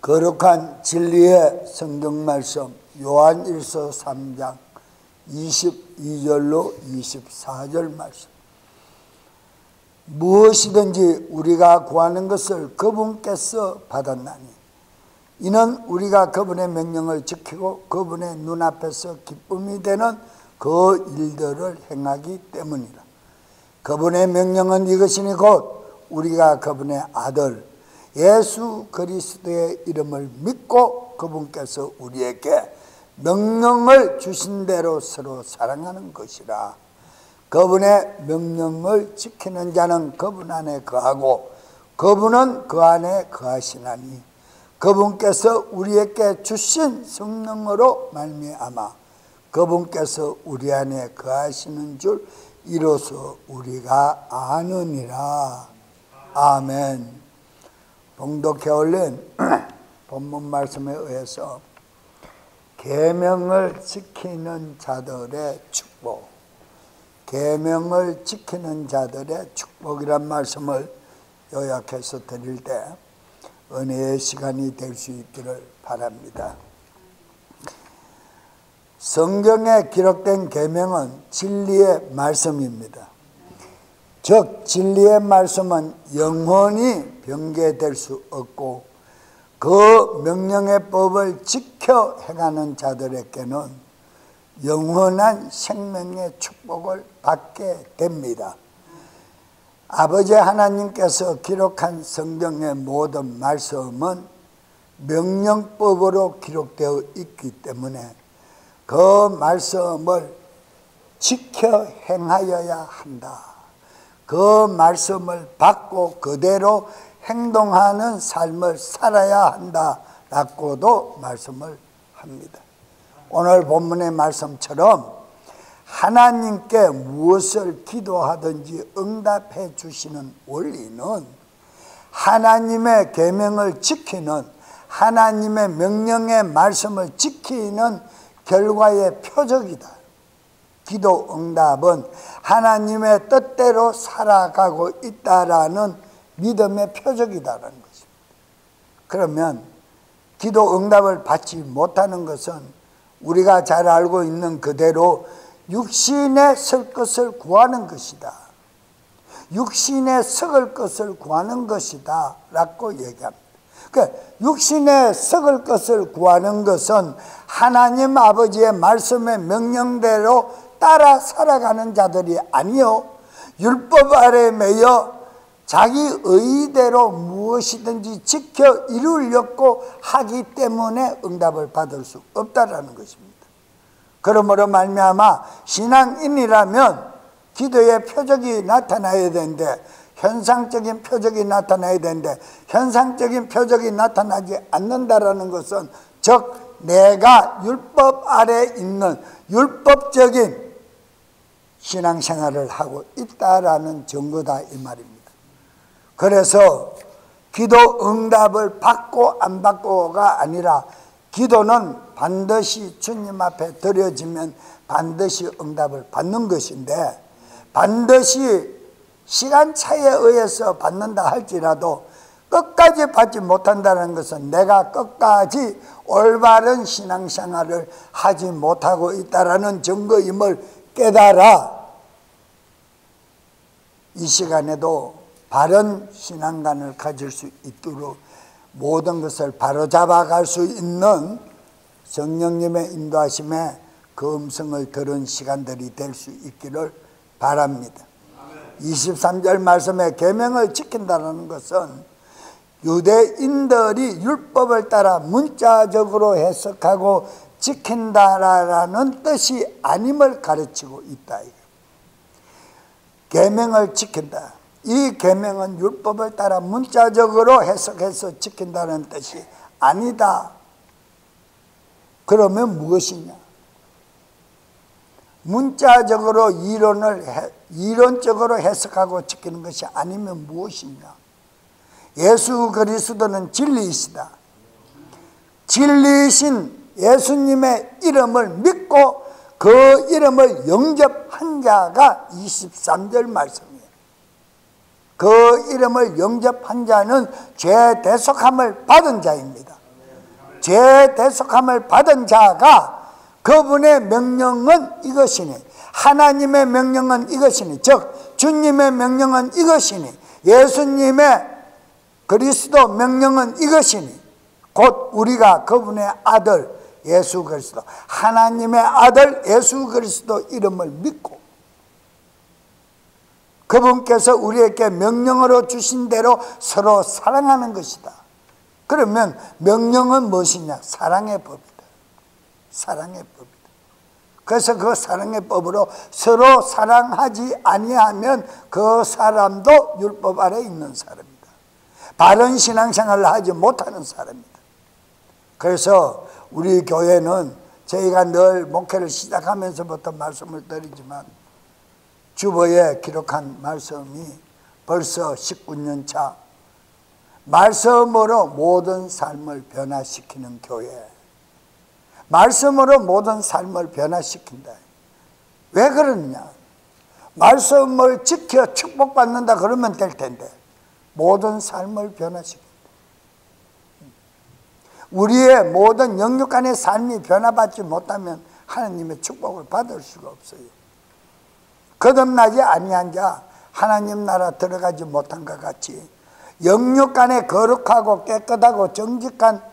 거룩한 진리의 성경 말씀 요한일서 3장 22절로 24절 말씀. 무엇이든지 우리가 구하는 것을 그분께서 받았나니 이는 우리가 그분의 명령을 지키고 그분의 눈앞에서 기쁨이 되는 그 일들을 행하기 때문이라. 그분의 명령은 이것이니 곧 우리가 그분의 아들 예수 그리스도의 이름을 믿고 그분께서 우리에게 명령을 주신 대로 서로 사랑하는 것이라. 그분의 명령을 지키는 자는 그분 안에 거하고 그분은 그 안에 거하시나니 그분께서 우리에게 주신 성령으로 말미암아 그분께서 우리 안에 거하시는 줄 이로써 우리가 아느니라. 아멘. 봉독해 올린 본문 말씀에 의해서 계명을 지키는 자들의 축복, 계명을 지키는 자들의 축복이란 말씀을 요약해서 드릴 때 은혜의 시간이 될 수 있기를 바랍니다. 성경에 기록된 계명은 진리의 말씀입니다. 즉 진리의 말씀은 영원히 변개될 수 없고 그 명령의 법을 지켜 행하는 자들에게는 영원한 생명의 축복을 받게 됩니다. 아버지 하나님께서 기록한 성경의 모든 말씀은 명령법으로 기록되어 있기 때문에 그 말씀을 지켜 행하여야 한다. 그 말씀을 받고 그대로 행동하는 삶을 살아야 한다라고도 말씀을 합니다. 오늘 본문의 말씀처럼 하나님께 무엇을 기도하든지 응답해 주시는 원리는 하나님의 계명을 지키는, 하나님의 명령의 말씀을 지키는 결과의 표적이다. 기도 응답은 하나님의 뜻대로 살아가고 있다라는 믿음의 표적이다라는 것입니다. 그러면 기도 응답을 받지 못하는 것은 우리가 잘 알고 있는 그대로 육신에 설 것을 구하는 것이다. 육신에 썩을 것을 구하는 것이다 라고 얘기합니다. 그러니까 육신에 썩을 것을 구하는 것은 하나님 아버지의 말씀의 명령대로 따라 살아가는 자들이 아니요 율법 아래 매여 자기 의대로 무엇이든지 지켜 이루려고 하기 때문에 응답을 받을 수 없다라는 것입니다. 그러므로 말미암아 신앙인이라면 기도의 표적이 나타나야 되는데 현상적인 표적이 나타나야 되는데 현상적인 표적이 나타나지 않는다라는 것은 즉 내가 율법 아래 있는 율법적인 신앙생활을 하고 있다라는 증거다 이 말입니다. 그래서 기도 응답을 받고 안 받고가 아니라 기도는 반드시 주님 앞에 드려지면 반드시 응답을 받는 것인데 반드시 시간차에 의해서 받는다 할지라도 끝까지 받지 못한다는 것은 내가 끝까지 올바른 신앙생활을 하지 못하고 있다는 증거임을 깨달아 이 시간에도 바른 신앙관을 가질 수 있도록 모든 것을 바로잡아갈 수 있는 성령님의 인도하심에 그 음성을 들은 시간들이 될 수 있기를 바랍니다. 23절 말씀에 계명을 지킨다는 것은 유대인들이 율법을 따라 문자적으로 해석하고 지킨다라는 뜻이 아님을 가르치고 있다. 계명을 지킨다. 이 계명은 율법을 따라 문자적으로 해석해서 지킨다는 뜻이 아니다. 그러면 무엇이냐? 문자적으로 이론적으로 해석하고 지키는 것이 아니면 무엇이냐? 예수 그리스도는 진리이시다. 진리이신 예수님의 이름을 믿고 그 이름을 영접한 자가 23절 말씀이에요. 그 이름을 영접한 자는 죄 대속함을 받은 자입니다. 죄 대속함을 받은 자가 그분의 명령은 이것이니, 하나님의 명령은 이것이니, 즉 주님의 명령은 이것이니, 예수님의 그리스도 명령은 이것이니, 곧 우리가 그분의 아들 예수 그리스도, 하나님의 아들 예수 그리스도 이름을 믿고 그분께서 우리에게 명령으로 주신 대로 서로 사랑하는 것이다. 그러면 명령은 무엇이냐? 사랑의 법이다. 사랑의 법이다. 그래서 그 사랑의 법으로 서로 사랑하지 아니하면 그 사람도 율법 아래 있는 사람이다. 바른 신앙생활을 하지 못하는 사람이다. 그래서 우리 교회는 저희가 늘 목회를 시작하면서부터 말씀을 드리지만 주보에 기록한 말씀이 벌써 19년 차, 말씀으로 모든 삶을 변화시키는 교회, 말씀으로 모든 삶을 변화시킨다. 왜 그러느냐? 말씀을 지켜 축복받는다 그러면 될 텐데 모든 삶을 변화시킨다. 우리의 모든 영육 간의 삶이 변화받지 못하면 하나님의 축복을 받을 수가 없어요. 거듭나지 아니한 자 하나님 나라 들어가지 못한 것 같이 영육 간에 거룩하고 깨끗하고 정직한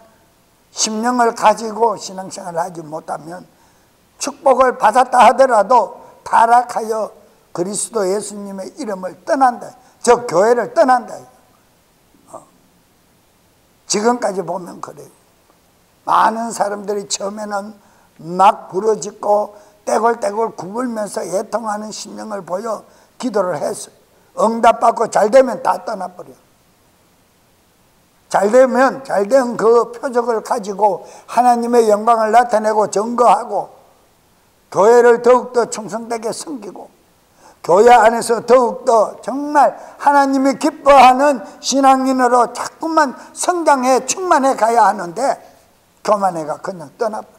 심령을 가지고 신앙생활을 하지 못하면 축복을 받았다 하더라도 타락하여 그리스도 예수님의 이름을 떠난다. 저 교회를 떠난다. 지금까지 보면 그래요. 많은 사람들이 처음에는 막 부러짓고 떼굴떼굴 구불면서 애통하는 심령을 보여 기도를 했어요. 응답받고 잘되면 다 떠나버려. 잘되면 잘된 그 표적을 가지고 하나님의 영광을 나타내고 증거하고 교회를 더욱더 충성되게 섬기고 교회 안에서 더욱더 정말 하나님이 기뻐하는 신앙인으로 자꾸만 성장해 충만해 가야 하는데 교만해가 그냥 떠나버려.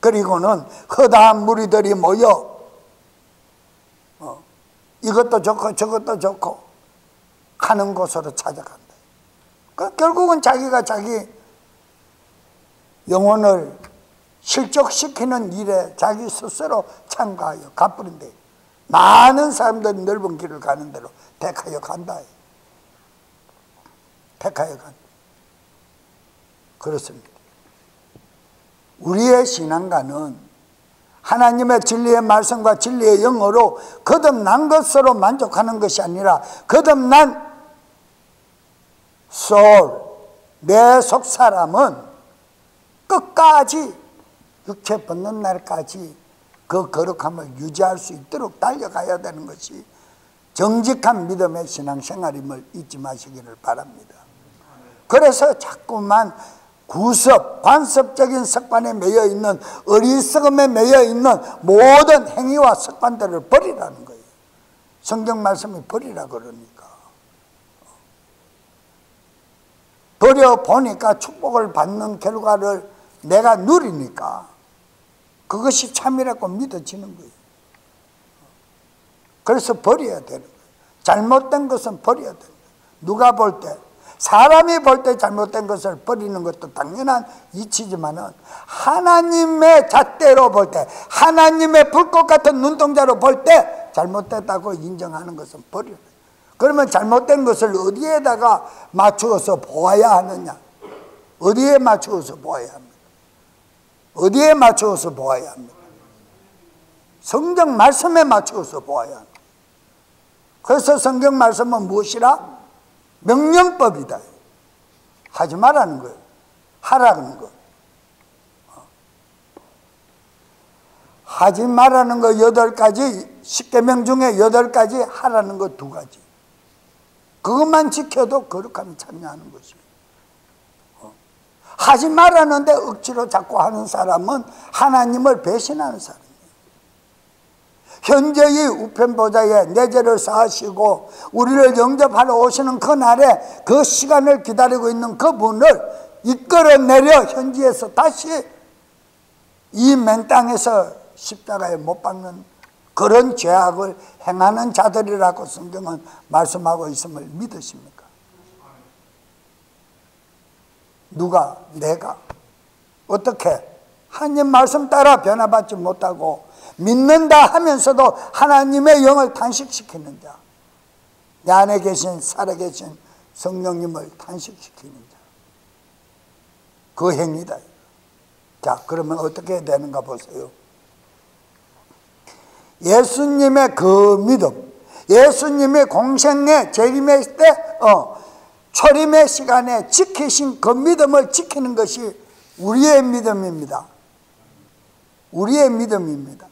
그리고는 허다한 무리들이 모여 이것도 좋고 저것도 좋고 하는 곳으로 찾아간다. 결국은 자기가 자기 영혼을 실족시키는 일에 자기 스스로 참가하여 가버린대. 많은 사람들이 넓은 길을 가는 대로 택하여 간다. 택하여 간다. 그렇습니다. 우리의 신앙가는 하나님의 진리의 말씀과 진리의 영어로 거듭난 것으로 만족하는 것이 아니라 거듭난 소울, 내 속사람은 끝까지 육체 벗는 날까지 그 거룩함을 유지할 수 있도록 달려가야 되는 것이 정직한 믿음의 신앙생활임을 잊지 마시기를 바랍니다. 그래서 자꾸만 구습, 관습적인 습관에 매여 있는, 어리석음에 매여 있는 모든 행위와 습관들을 버리라는 거예요. 성경 말씀이 버리라 그러니까. 버려보니까 축복을 받는 결과를 내가 누리니까 그것이 참이라고 믿어지는 거예요. 그래서 버려야 되는 거예요. 잘못된 것은 버려야 되는 거예요. 누가 볼 때, 사람이 볼 때 잘못된 것을 버리는 것도 당연한 이치지만은 하나님의 잣대로 볼 때, 하나님의 불꽃 같은 눈동자로 볼 때 잘못됐다고 인정하는 것은 버려야 돼요. 그러면 잘못된 것을 어디에다가 맞추어서 보아야 하느냐? 어디에 맞추어서 보아야 합니까? 어디에 맞추어서 보아야 합니까? 성경 말씀에 맞추어서 보아야 합니다. 그래서 성경 말씀은 무엇이라? 명령법이다. 하지 말라는 거예요. 하라는 거. 하지 말라는 거 8가지, 10계명 중에 8가지, 하라는 거 2가지. 그것만 지켜도 거룩함이 참여하는 것이에요. 하지 말라는데 억지로 자꾸 하는 사람은 하나님을 배신하는 사람이에요. 현재의 우편보좌에 내 죄를 사하시고 우리를 영접하러 오시는 그날에 그 시간을 기다리고 있는 그분을 이끌어내려 현지에서 다시 이 맨 땅에서 십자가에 못 박는 그런 죄악을 행하는 자들이라고 성경은 말씀하고 있음을 믿으십니까? 누가? 내가. 어떻게? 하나님 말씀 따라 변화받지 못하고 믿는다 하면서도 하나님의 영을 단식시키는 자, 내 안에 계신 살아계신 성령님을 단식시키는 자, 그 행위다. 자, 그러면 어떻게 해야 되는가 보세요. 예수님의 그 믿음, 예수님의 공생의 재림의 때 초림의 시간에 지키신 그 믿음을 지키는 것이 우리의 믿음입니다. 우리의 믿음입니다.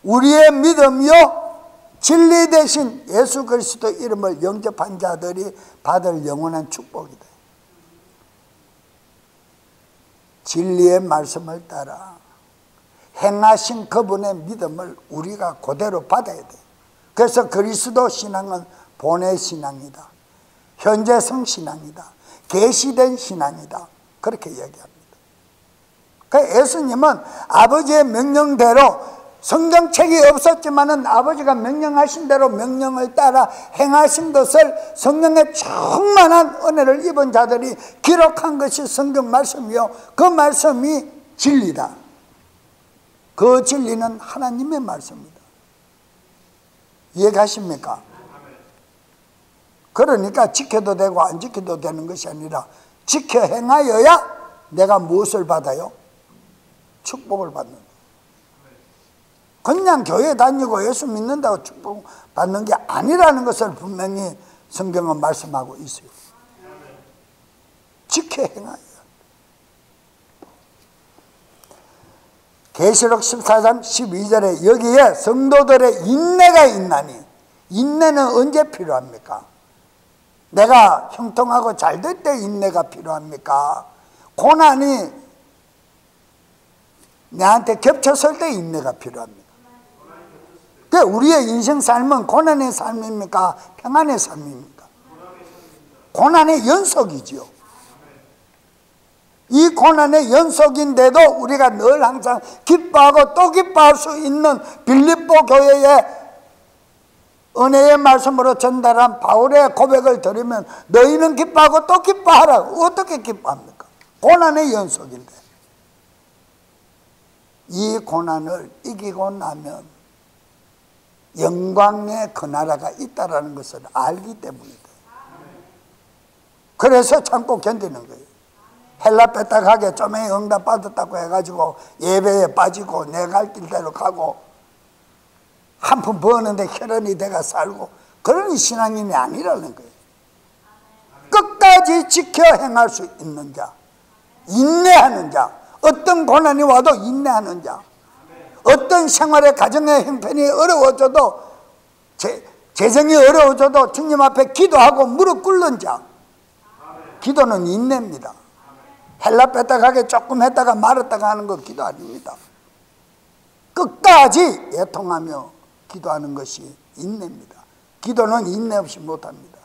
우리의 믿음이요 진리 대신 예수 그리스도 이름을 영접한 자들이 받을 영원한 축복이다. 진리의 말씀을 따라 행하신 그분의 믿음을 우리가 그대로 받아야 돼. 그래서 그리스도 신앙은 본의 신앙이다. 현재성 신앙이다. 계시된 신앙이다. 그렇게 얘기합니다. 그러니까 예수님은 아버지의 명령대로 성경책이 없었지만은 아버지가 명령하신 대로 명령을 따라 행하신 것을 성령의 충만한 은혜를 입은 자들이 기록한 것이 성경 말씀이요. 그 말씀이 진리다. 그 진리는 하나님의 말씀입니다. 이해가십니까? 그러니까 지켜도 되고 안 지켜도 되는 것이 아니라 지켜 행하여야 내가 무엇을 받아요? 축복을 받는다. 그냥 교회 다니고 예수 믿는다고 축복 받는 게 아니라는 것을 분명히 성경은 말씀하고 있어요. 지켜 행하여. 계시록 14장 12절에 여기에 성도들의 인내가 있나니, 인내는 언제 필요합니까? 내가 형통하고 잘 될 때 인내가 필요합니까? 고난이 내한테 겹쳤을 때 인내가 필요합니다. 그 우리의 인생 삶은 고난의 삶입니까? 평안의 삶입니까? 고난의 연속이지요. 이 고난의 연속인데도 우리가 늘 항상 기뻐하고 또 기뻐할 수 있는 빌립보 교회의 은혜의 말씀으로 전달한 바울의 고백을 들으면 너희는 기뻐하고 또 기뻐하라. 어떻게 기뻐합니까? 고난의 연속인데. 이 고난을 이기고 나면 영광의 그 나라가 있다는 것을 알기 때문이다. 그래서 참고 견디는 거예요. 헬라 빼딱하게 쪼매이 응답 받았다고 해가지고 예배에 빠지고 내 갈 길대로 가고 한 푼 버는데 혈연이 돼가 살고 그런 신앙인이 아니라는 거예요. 끝까지 지켜 행할 수 있는 자, 인내하는 자, 어떤 고난이 와도 인내하는 자, 어떤 생활의 가정의 형편이 어려워져도 재정이 어려워져도 주님 앞에 기도하고 무릎 꿇는 자, 기도는 인내입니다. 헬라 빼딱하게 조금 했다가 말았다가 하는 거 기도 아닙니다. 끝까지 애통하며 기도하는 것이 인내입니다. 기도는 인내 없이 못합니다.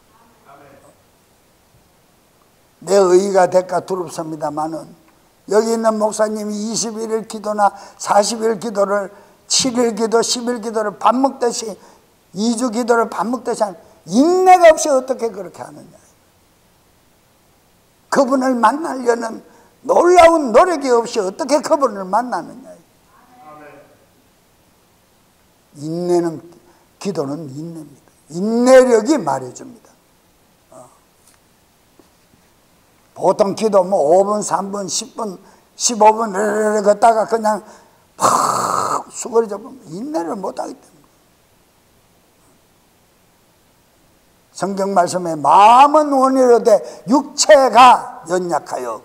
내 의의가 될까 두렵습니다마는 여기 있는 목사님이 21일 기도나 40일 기도를 7일 기도, 10일 기도를 밥 먹듯이 2주 기도를 밥 먹듯이 하는 인내가 없이 어떻게 그렇게 하느냐. 그분을 만나려는 놀라운 노력이 없이 어떻게 그분을 만나느냐. 인내는, 기도는 인내입니다. 인내력이 말해줍니다. 보통 기도 뭐 5분, 3분, 10분, 15분 걷다가 그냥 팍 수그러져 보면 인내를 못하기 때문에. 성경 말씀에 마음은 원이로되 육체가 연약하여.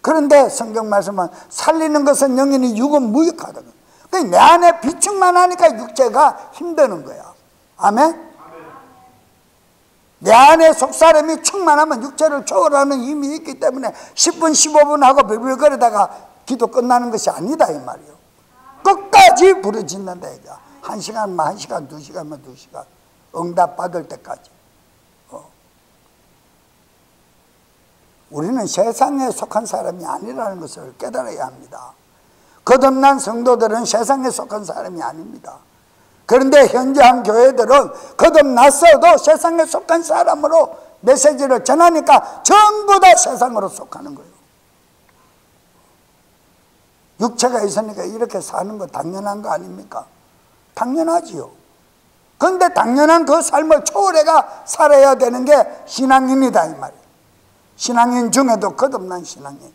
그런데 성경 말씀은 살리는 것은 영이니 육은 무익하다. 내 안에 비축만 하니까 육체가 힘드는 거야. 아멘? 내 안에 속사람이 충만하면 육체를 초월하는 힘이 있기 때문에 10분 15분 하고 빌빌거리다가 기도 끝나는 것이 아니다 이 말이에요. 끝까지 부르짖는다 이거. 1시간만 1시간, 2시간만 2시간 응답 받을 때까지. 우리는 세상에 속한 사람이 아니라는 것을 깨달아야 합니다. 거듭난 성도들은 세상에 속한 사람이 아닙니다. 그런데 현재 한 교회들은 거듭났어도 세상에 속한 사람으로 메시지를 전하니까 전부 다 세상으로 속하는 거예요. 육체가 있으니까 이렇게 사는 거 당연한 거 아닙니까? 당연하지요. 그런데 당연한 그 삶을 초월해가 살아야 되는 게 신앙인이다 이 말이에요. 신앙인 중에도 거듭난 신앙인,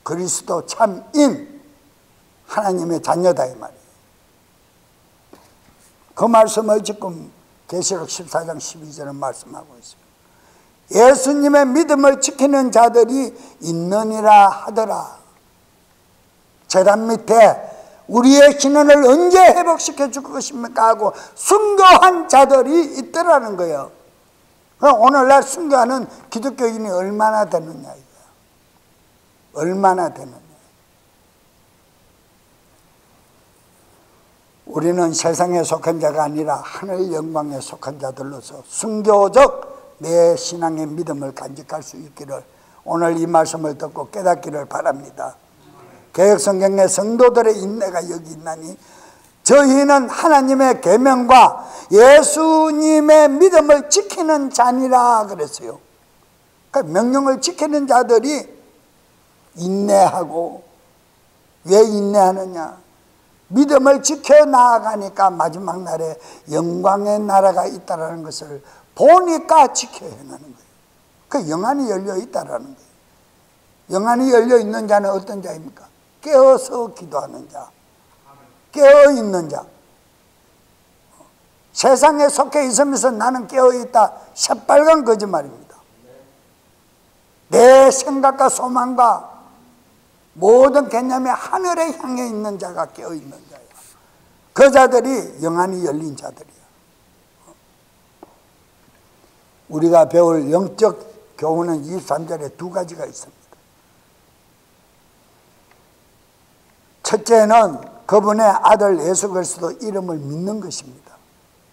그리스도 참인 하나님의 자녀다 이 말이에요. 그 말씀을 지금 계시록 14장 12절은 말씀하고 있습니다. 예수님의 믿음을 지키는 자들이 있느니라 하더라. 제단 밑에 우리의 신원을 언제 회복시켜 줄 것입니까 하고 순교한 자들이 있더라는 거예요. 오늘날 순교하는 기독교인이 얼마나 되느냐 이거야. 얼마나 되느냐. 우리는 세상에 속한 자가 아니라 하늘 영광에 속한 자들로서 순교적 내 신앙의 믿음을 간직할 수 있기를 오늘 이 말씀을 듣고 깨닫기를 바랍니다. 개혁성경의 성도들의 인내가 여기 있나니 저희는 하나님의 계명과 예수님의 믿음을 지키는 자니라 그랬어요. 그러니까 명령을 지키는 자들이 인내하고, 왜 인내하느냐? 믿음을 지켜나가니까 마지막 날에 영광의 나라가 있다는 것을 보니까 지켜야 하는 거예요. 그 영안이 열려 있다는 거예요. 영안이 열려 있는 자는 어떤 자입니까? 깨어서 기도하는 자, 깨어있는 자. 세상에 속해 있으면서 나는 깨어있다, 새빨간 거짓말입니다. 내 생각과 소망과 모든 개념이 하늘에 향해 있는 자가 깨어있는 자야. 그 자들이 영안이 열린 자들이야. 우리가 배울 영적 교훈은 23절에 두 가지가 있습니다. 첫째는 그분의 아들 예수 그리스도 이름을 믿는 것입니다.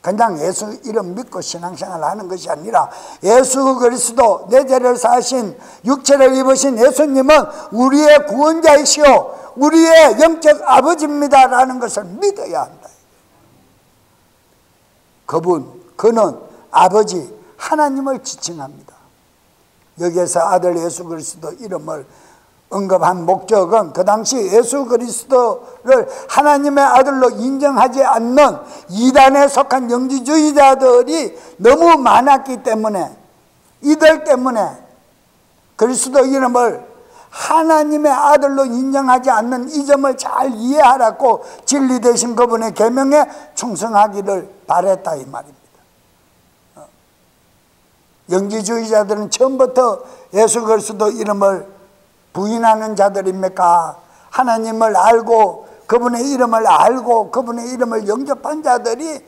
그냥 예수 이름 믿고 신앙생활 하는 것이 아니라 예수 그리스도 내 죄를 사하신 육체를 입으신 예수님은 우리의 구원자이시오 우리의 영적 아버지입니다 라는 것을 믿어야 한다. 그는 아버지 하나님을 지칭합니다. 여기에서 아들 예수 그리스도 이름을 언급한 목적은 그 당시 예수 그리스도를 하나님의 아들로 인정하지 않는 이단에 속한 영지주의자들이 너무 많았기 때문에, 이들 때문에 그리스도 이름을 하나님의 아들로 인정하지 않는 이 점을 잘 이해하라고 진리 되신 그분의 계명에 충성하기를 바랬다 이 말입니다. 영지주의자들은 처음부터 예수 그리스도 이름을 부인하는 자들입니까? 하나님을 알고 그분의 이름을 알고 그분의 이름을 영접한 자들이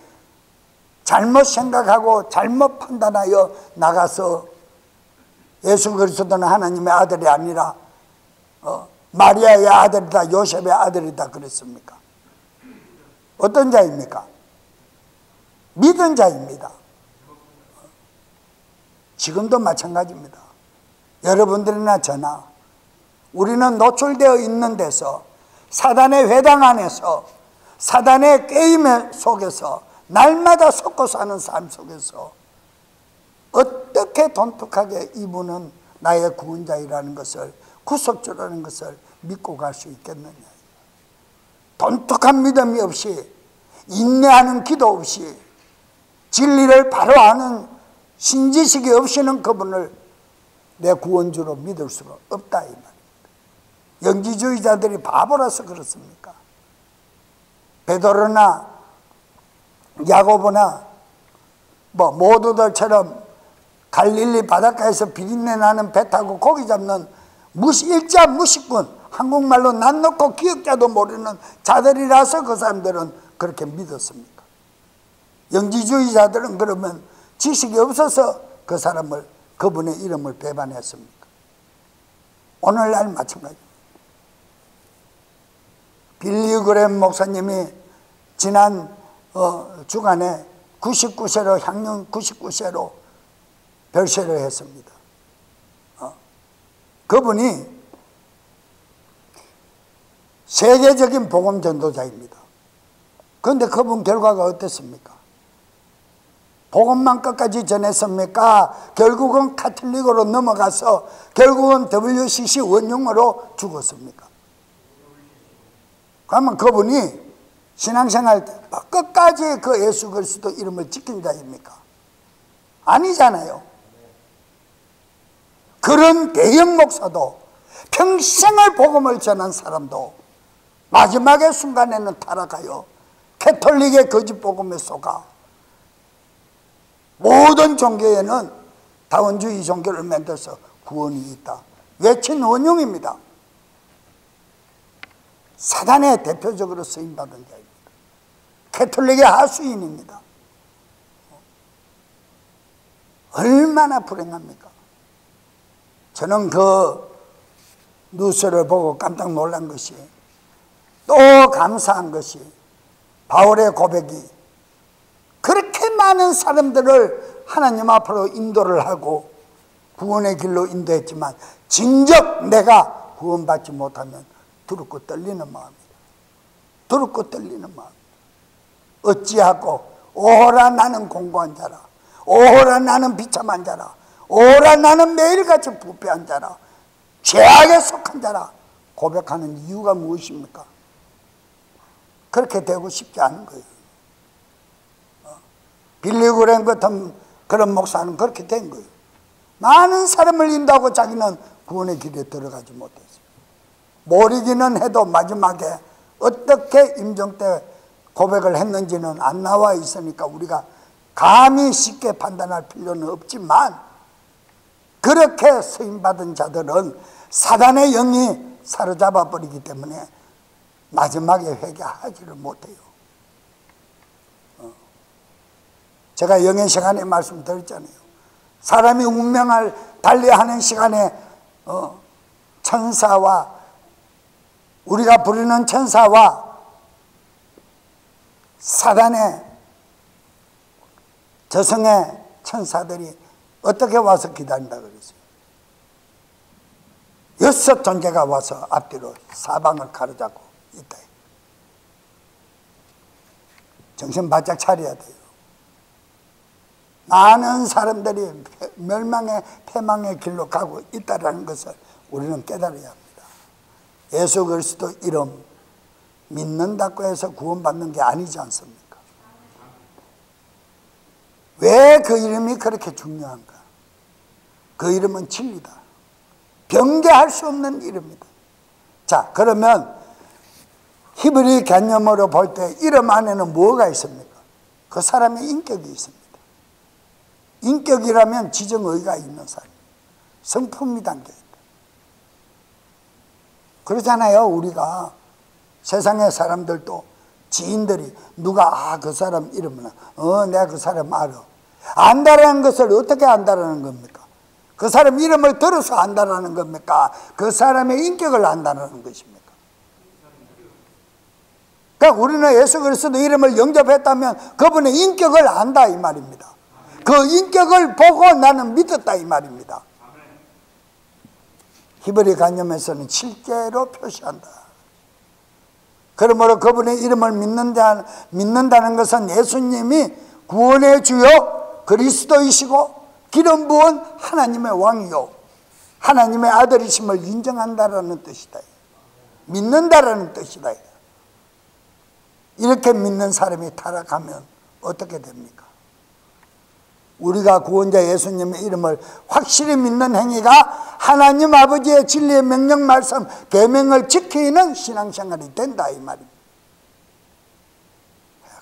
잘못 생각하고 잘못 판단하여 나가서 예수 그리스도는 하나님의 아들이 아니라 마리아의 아들이다, 요셉의 아들이다 그랬습니까? 어떤 자입니까? 믿은 자입니다. 지금도 마찬가지입니다. 여러분들이나 저나 우리는 노출되어 있는 데서 사단의 회당 안에서 사단의 게임 속에서 날마다 속고 사는 삶 속에서 어떻게 돈독하게 이분은 나의 구원자이라는 것을, 구속주라는 것을 믿고 갈 수 있겠느냐. 돈독한 믿음이 없이, 인내하는 기도 없이, 진리를 바로 아는 신지식이 없이는 그분을 내 구원주로 믿을 수가 없다 이 말입니다. 영지주의자들이 바보라서 그렇습니까? 베드로나 야고보나 모두들처럼 갈릴리 바닷가에서 비린내 나는 배 타고 고기 잡는 일자 무식군, 한국말로 난 놓고 기억자도 모르는 자들이라서 그 사람들은 그렇게 믿었습니까? 영지주의자들은 그러면 지식이 없어서 그 사람을, 그분의 이름을 배반했습니까? 오늘날 마찬가지입니다. 빌리 그램 목사님이 지난 주간에 99세로, 향년 99세로 별세를 했습니다. 그분이 세계적인 복음 전도자입니다. 그런데 그분 결과가 어땠습니까? 복음만 끝까지 전했습니까? 결국은 카톨릭으로 넘어가서 결국은 WCC 원흉으로 죽었습니까? 그러면 그분이 신앙생활 때 끝까지 그 예수 그리스도 이름을 지킨 자입니까? 아니잖아요. 그런 대형 목사도, 평생을 복음을 전한 사람도 마지막의 순간에는 타락하여 캐톨릭의 거짓 복음에 속아 모든 종교에는 다원주의 종교를 만들어서 구원이 있다 외친 원흉입니다. 사단의 대표적으로 쓰임받은 자입니다. 캐톨릭의 하수인입니다. 얼마나 불행합니까? 저는 그 뉴스를 보고 깜짝 놀란 것이, 또 감사한 것이, 바울의 고백이 그렇게 많은 사람들을 하나님 앞으로 인도를 하고 구원의 길로 인도했지만 진즉 내가 구원받지 못하면 두렵고 떨리는 마음이다. 두렵고 떨리는 마음. 어찌하고 오호라 나는 공고한 자라, 오호라 나는 비참한 자라, 오호라 나는 매일같이 부패한 자라, 죄악에 속한 자라 고백하는 이유가 무엇입니까? 그렇게 되고 싶지 않은 거예요. 빌리그램 같은 그런 목사는 그렇게 된 거예요. 많은 사람을 인도하고 자기는 구원의 길에 들어가지 못했어요. 모르기는 해도 마지막에 어떻게 임종 때 고백을 했는지는 안 나와 있으니까 우리가 감히 쉽게 판단할 필요는 없지만, 그렇게 쓰임받은 자들은 사단의 영이 사로잡아 버리기 때문에 마지막에 회개하지를 못해요. 제가 영의 시간에 말씀드렸잖아요. 사람이 운명을 달리하는 시간에 천사와, 우리가 부르는 천사와 사단의 저승의 천사들이 어떻게 와서 기다린다 그랬어요? 6 존재가 와서 앞뒤로 사방을 가로잡고 있다. 정신 바짝 차려야 돼요. 많은 사람들이 멸망의 패망의 길로 가고 있다는 것을 우리는 깨달아야 합니다. 예수 그리스도 이름 믿는다고 해서 구원받는 게 아니지 않습니까? 왜 그 이름이 그렇게 중요한가? 그 이름은 진리다. 변개할 수 없는 이름이다. 자, 그러면 히브리 개념으로 볼 때 이름 안에는 뭐가 있습니까? 그 사람의 인격이 있습니다. 인격이라면 지정의가 있는 사람, 성품이 담겨있다. 그러잖아요. 우리가 세상의 사람들도 지인들이 누가 그 사람 이름은 내가 그 사람 알아. 안다라는 것을 어떻게 안다라는 겁니까? 그 사람 이름을 들어서 안다라는 겁니까? 그 사람의 인격을 안다라는 것입니까? 그러니까 우리는 예수 그리스도 이름을 영접했다면 그분의 인격을 안다 이 말입니다. 그 인격을 보고 나는 믿었다 이 말입니다. 히브리 관념에서는 실제로 표시한다. 그러므로 그분의 이름을 믿는다는 것은 예수님이 구원의 주요 그리스도이시고 기름 부은 하나님의 왕이요 하나님의 아들이심을 인정한다라는 뜻이다. 믿는다라는 뜻이다. 이렇게 믿는 사람이 타락하면 어떻게 됩니까? 우리가 구원자 예수님의 이름을 확실히 믿는 행위가 하나님 아버지의 진리의 명령 말씀 계명을 지키는 신앙생활이 된다 이 말입니다.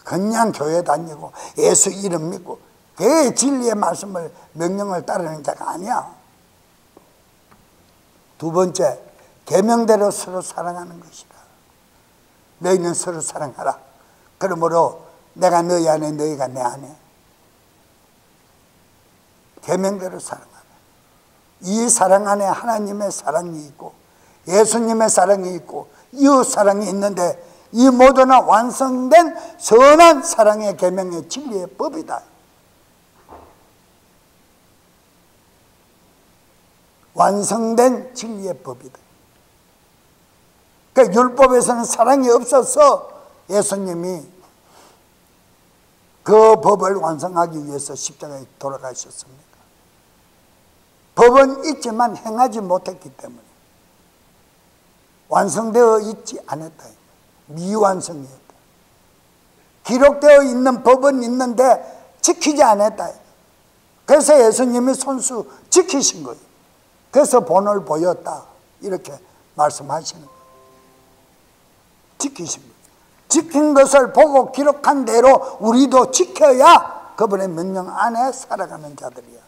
그냥 교회 다니고 예수 이름 믿고 그 진리의 말씀을 명령을 따르는 자가 아니야. 두 번째, 계명대로 서로 사랑하는 것이다. 너희는 서로 사랑하라. 그러므로 내가 너희 안에 너희가 내 안에. 계명대로 사랑하라. 이 사랑 안에 하나님의 사랑이 있고 예수님의 사랑이 있고 이웃 사랑이 있는데 이 모두는 완성된 선한 사랑의 계명의 진리의 법이다. 완성된 진리의 법이다. 그러니까 율법에서는 사랑이 없어서 예수님이 그 법을 완성하기 위해서 십자가에 돌아가셨습니까? 법은 있지만 행하지 못했기 때문에 완성되어 있지 않았다. 미완성이었다. 기록되어 있는 법은 있는데 지키지 않았다. 그래서 예수님이 손수 지키신 거예요. 그래서 본을 보였다. 이렇게 말씀하시는 거예요. 지키신 거예요. 지킨 것을 보고 기록한 대로 우리도 지켜야 그분의 명령 안에 살아가는 자들이야.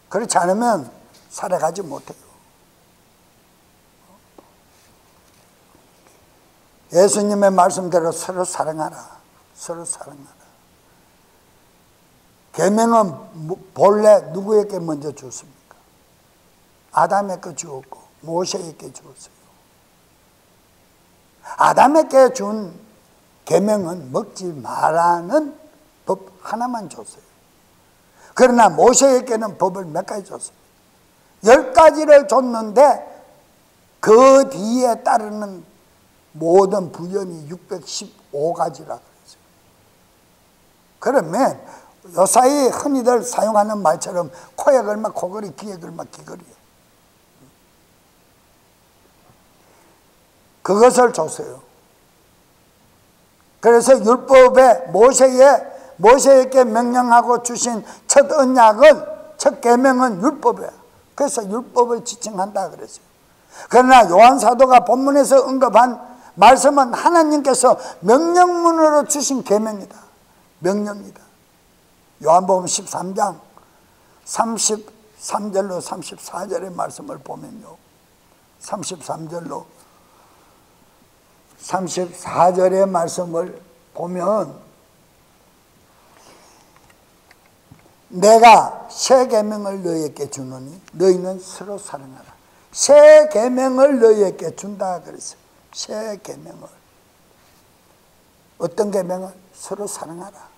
그렇지 않으면 살아가지 못해요. 예수님의 말씀대로 서로 사랑하라. 서로 사랑하라. 계명은 본래 누구에게 먼저 줬습니까? 아담에게 주었고 모세에게 주었어요. 아담에게 준 계명은 먹지 말라는 법 하나만 줬어요. 그러나 모세에게는 법을 몇 가지 줬어요. 10가지를 줬는데 그 뒤에 따르는 모든 부연이 615가지라 그랬어요. 그러면 요사이 흔히들 사용하는 말처럼 코에 걸마 코걸이, 귀에 걸마 귀걸이에요. 그것을 줬어요. 그래서 율법에 모세에게 명령하고 주신 첫 언약은, 첫 계명은 율법이에요. 그래서 율법을 지칭한다 그랬어요. 그러나 요한사도가 본문에서 언급한 말씀은 하나님께서 명령문으로 주신 계명이다. 명령이다. 요한복음 13장 33절로 34절의 말씀을 보면요, 33절로 34절의 말씀을 보면 내가 새 계명을 너희에게 주노니 너희는 서로 사랑하라. 새 계명을 너희에게 준다 그랬어요. 새 계명을. 어떤 계명을? 서로 사랑하라.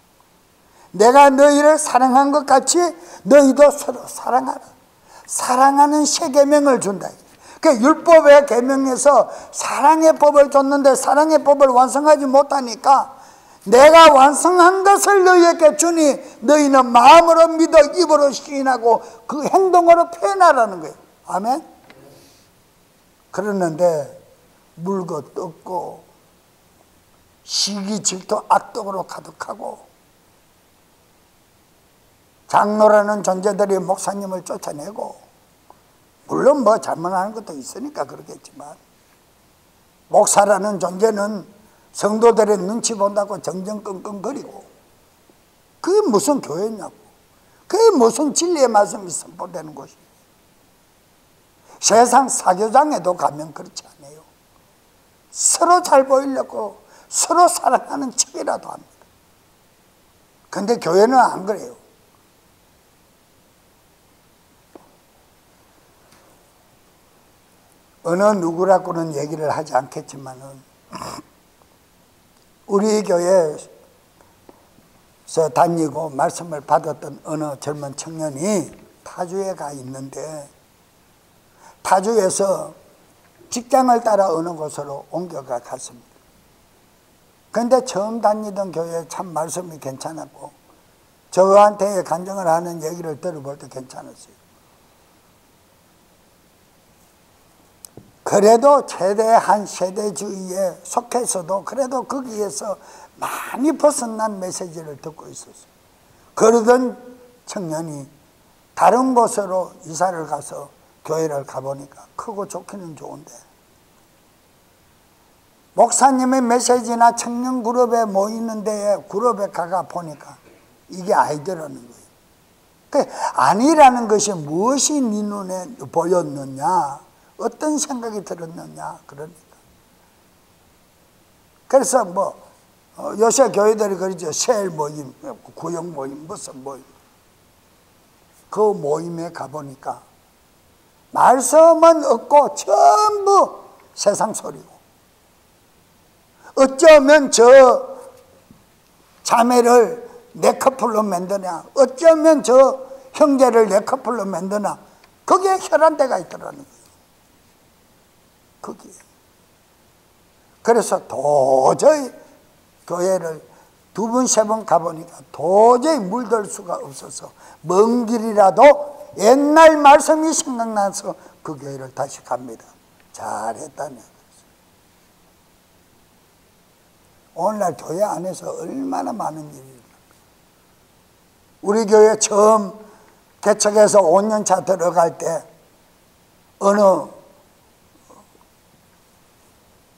내가 너희를 사랑한 것 같이 너희도 서로 사랑하라. 사랑하는 새 계명을 준다. 그 율법의 계명에서 사랑의 법을 줬는데 사랑의 법을 완성하지 못하니까 내가 완성한 것을 너희에게 주니 너희는 마음으로 믿어 입으로 시인하고 그 행동으로 표현하라는 거예요. 아멘. 그러는데 물고 뜯고 시기 질투 악독으로 가득하고 장로라는 존재들이 목사님을 쫓아내고, 물론 뭐 잘못하는 것도 있으니까 그러겠지만, 목사라는 존재는 성도들의 눈치 본다고 정정끙끙거리고, 그게 무슨 교회냐고, 그게 무슨 진리의 말씀이 선포되는 곳이에요. 세상 사교장에도 가면 그렇지 않아요. 서로 잘 보이려고 서로 사랑하는 척이라도 합니다. 근데 교회는 안 그래요. 어느 누구라고는 얘기를 하지 않겠지만은 우리 교회에서 다니고 말씀을 받았던 어느 젊은 청년이 타주에 가 있는데, 타주에서 직장을 따라 어느 곳으로 옮겨가 갔습니다. 그런데 처음 다니던 교회에 참 말씀이 괜찮았고 저한테 간증을 하는 얘기를 들어볼 때 괜찮았어요. 그래도 최대한 세대주의에 속해서도 그래도 거기에서 많이 벗어난 메시지를 듣고 있었어요. 그러던 청년이 다른 곳으로 이사를 가서 교회를 가보니까 크고 좋기는 좋은데 목사님의 메시지나 청년 그룹에 모이는 데에 그룹에 가가 보니까 이게 아니더라는 거예요. 그 아니라는 것이 무엇이 네 눈에 보였느냐, 어떤 생각이 들었느냐, 그러니까. 그래서 뭐 요새 교회들이 그러죠. 세일 모임, 구역 모임, 무슨 모임. 그 모임에 가보니까 말씀은 없고 전부 세상 소리고, 어쩌면 저 자매를 내 커플로 만드냐, 어쩌면 저 형제를 내 커플로 만드나, 거기에 혈안대가 있더라는 거예요. 거기에. 그래서 도저히 교회를 두 번, 세 번 가보니까 도저히 물들 수가 없어서 먼 길이라도 옛날 말씀이 생각나서 그 교회를 다시 갑니다. 잘했다네. 오늘날 교회 안에서 얼마나 많은 일이 일어납니다. 우리 교회 처음 개척해서 5년차 들어갈 때 어느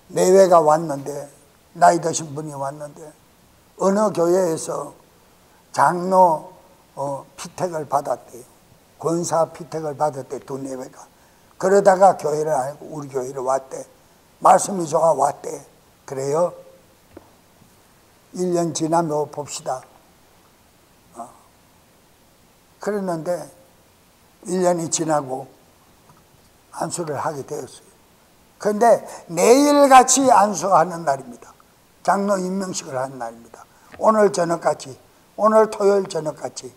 내외가 왔는데, 나이 드신 분이 왔는데 어느 교회에서 장로 피택을 받았대요. 권사 피택을 받았대, 두 내외가. 그러다가 교회를 알고 우리 교회를 왔대. 말씀이 좋아 왔대. 그래요? 1년 지나면 봅시다. 그랬는데 1년이 지나고 안수를 하게 되었어요. 그런데 내일같이 안수하는 날입니다. 장로 임명식을 하는 날입니다. 오늘 저녁같이, 오늘 토요일 저녁같이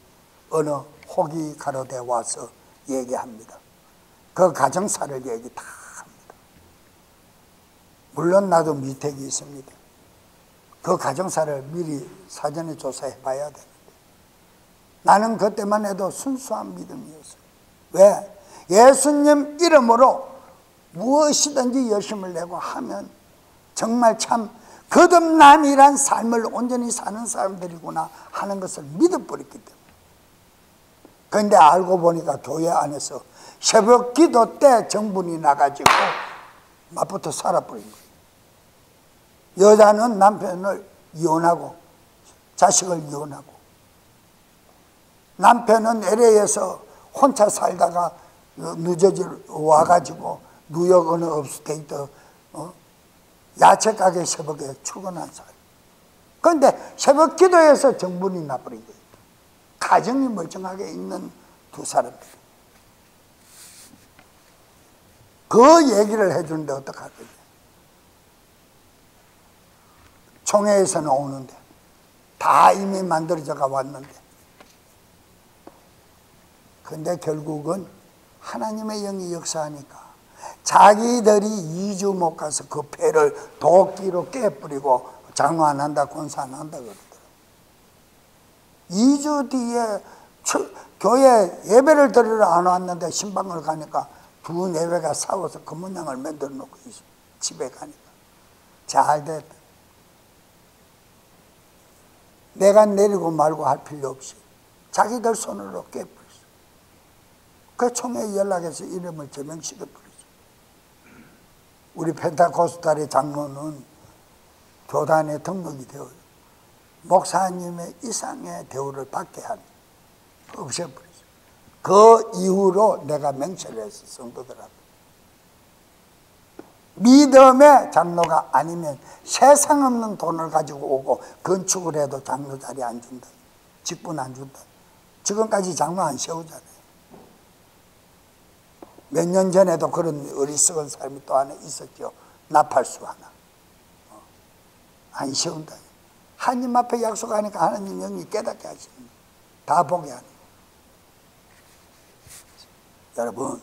어느 호기 가로대 와서 얘기합니다. 그 가정사를 얘기 다 합니다. 물론 나도 미택이 있습니다. 그 가정사를 미리 사전에 조사해 봐야 되는데 나는 그때만 해도 순수한 믿음이었어요. 왜? 예수님 이름으로 무엇이든지 열심을 내고 하면 정말 참 거듭남이란 삶을 온전히 사는 사람들이구나 하는 것을 믿어버렸기 때문에. 그런데 알고 보니까 교회 안에서 새벽 기도 때 정분이 나가지고 맞붙어 살아버린 거예요. 여자는 남편을 이혼하고 자식을 이혼하고, 남편은 LA에서 혼자 살다가 뉴저지 와가지고 뉴욕 어느 업스테이트 야채 가게 새벽에 출근한 사람. 그런데 새벽 기도에서 정분이 나버린 거예요. 가정이 멀쩡하게 있는 두 사람들. 그 얘기를 해주는데 어떡할 거예요? 총회에서는 오는데 다 이미 만들어져가 왔는데, 근데 결국은 하나님의 영이 역사하니까 자기들이 2주 못 가서 그 패를 도끼로 깨뿌리고 장로 안 한다, 권사 안 한다 그러더라고요. 2주 뒤에 교회 예배를 드리러 안 왔는데 신방을 가니까 두 내외가 싸워서 그 문양을 만들어 놓고 있어요. 집에 가니까. 잘 됐다. 내가 내리고 말고 할 필요 없이 자기들 손으로 깨버렸어. 그 총회에 연락해서 이름을 제명시켜버렸어. 우리 펜타코스탈의 장로는 교단에 등록이 되어요. 목사님의 이상의 대우를 받게 하는, 없애버렸어. 그 이후로 내가 명철을 했어, 성도들하고. 믿음의 장로가 아니면 세상 없는 돈을 가지고 오고 건축을 해도 장로 자리 안 준다. 직분 안 준다. 지금까지 장로 안 세우잖아요. 몇 년 전에도 그런 어리석은 사람이 또 하나 있었죠. 나팔수 하나. 안 세운다. 하나님 앞에 약속하니까 하나님 영이 깨닫게 하시는 거예요. 다 보게 하는 거예요. 여러분,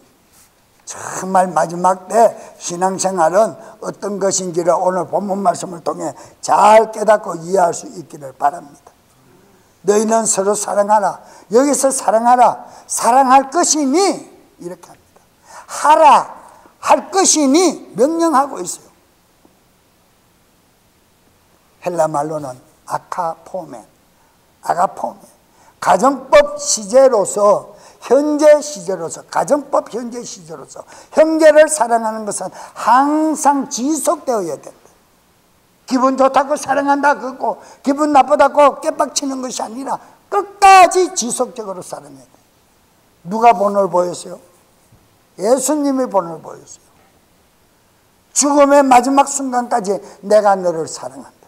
정말 마지막 때 신앙생활은 어떤 것인지를 오늘 본문 말씀을 통해 잘 깨닫고 이해할 수 있기를 바랍니다. 너희는 서로 사랑하라. 여기서 사랑하라. 사랑할 것이니 이렇게 합니다. 하라. 할 것이니 명령하고 있어요. 헬라 말로는 아가포멘. 가정법 시제로서, 현재 시제로서, 가정법 현재 시제로서 형제를 사랑하는 것은 항상 지속되어야 된다. 기분 좋다고 사랑한다 그거, 기분 나쁘다고 깨빡치는 것이 아니라 끝까지 지속적으로 사랑해야 돼. 누가 본을 보였어요? 예수님이 본을 보였어요. 죽음의 마지막 순간까지 내가 너를 사랑한다.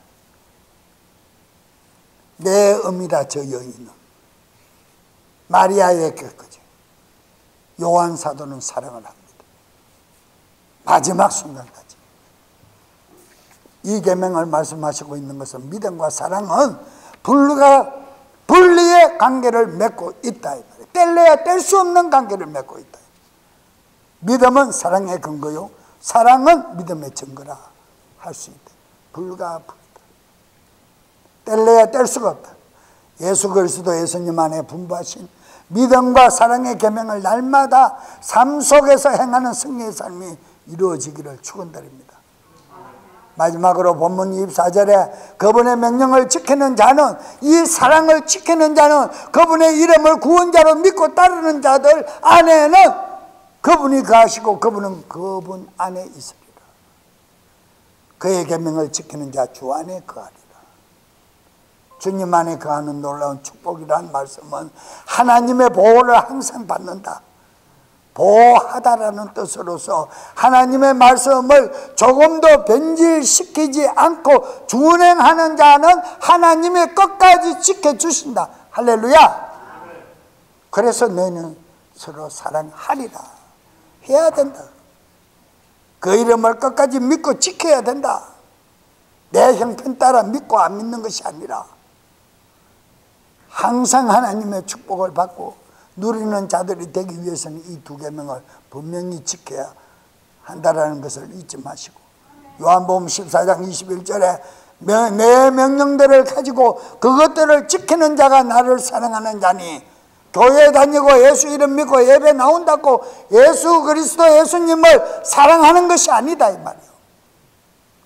내 의미다. 저 여인은 마리아의 끝까지. 요한 사도는 사랑을 합니다. 마지막 순간까지. 이 계명을 말씀하시고 있는 것은 믿음과 사랑은 분리의 관계를 맺고 있다. 뗄래야 뗄 수 없는 관계를 맺고 있다. 믿음은 사랑의 근거요, 사랑은 믿음의 증거라 할 수 있다. 불가분이다. 뗄래야 뗄 수가 없다. 예수 그리스도 예수님 안에 분부하신 믿음과 사랑의 계명을 날마다 삶 속에서 행하는 승리의 삶이 이루어지기를 축원드립니다. 마지막으로 본문 24절에 그분의 명령을 지키는 자는, 이 사랑을 지키는 자는 그분의 이름을 구원자로 믿고 따르는 자들 안에는 그분이 거하시고 그분은 그분 안에 있으리라. 그의 계명을 지키는 자 주 안에 거하리라. 주님 안에 거하는 놀라운 축복이라는 말씀은 하나님의 보호를 항상 받는다, 보호하다라는 뜻으로서 하나님의 말씀을 조금도 변질시키지 않고 준행하는 자는 하나님의 끝까지 지켜주신다. 할렐루야. 그래서 너희는 서로 사랑하리라 해야 된다. 그 이름을 끝까지 믿고 지켜야 된다. 내 형편 따라 믿고 안 믿는 것이 아니라 항상 하나님의 축복을 받고 누리는 자들이 되기 위해서는 이 두 계명을 분명히 지켜야 한다라는 것을 잊지 마시고, 요한복음 14장 21절에 내 명령들을 가지고 그것들을 지키는 자가 나를 사랑하는 자니, 교회 다니고 예수 이름 믿고 예배 나온다고 예수 그리스도 예수님을 사랑하는 것이 아니다 이 말이에요.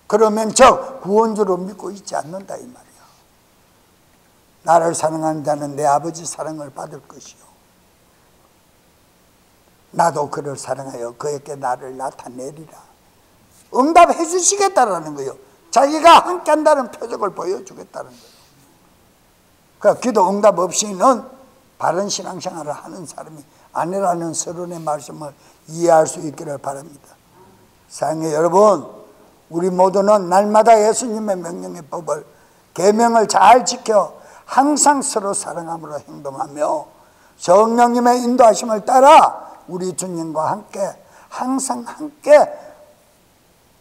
그러면 저 구원주로 믿고 있지 않는다 이 말이에요. 나를 사랑하는 자는 내 아버지 사랑을 받을 것이요, 나도 그를 사랑하여 그에게 나를 나타내리라. 응답해 주시겠다라는 거예요. 자기가 함께 한다는 표적을 보여주겠다는 거예요. 그러니까 기도 응답 없이는 바른 신앙생활을 하는 사람이 아니라는 서론의 말씀을 이해할 수 있기를 바랍니다. 사랑의 여러분, 우리 모두는 날마다 예수님의 명령의 법을, 계명을 잘 지켜 항상 서로 사랑함으로 행동하며 성령님의 인도하심을 따라 우리 주님과 함께 항상 함께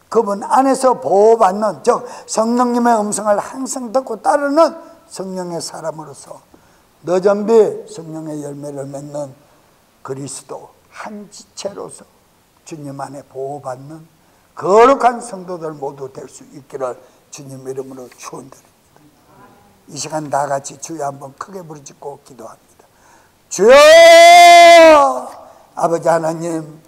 그분 안에서 보호받는, 즉 성령님의 음성을 항상 듣고 따르는 성령의 사람으로서 너전비 성령의 열매를 맺는 그리스도 한 지체로서 주님 안에 보호받는 거룩한 성도들 모두 될 수 있기를 주님 이름으로 축원드립니다. 이 시간 다 같이 주여 한번 크게 부르짖고 기도합니다. 주여! 아버지 하나님,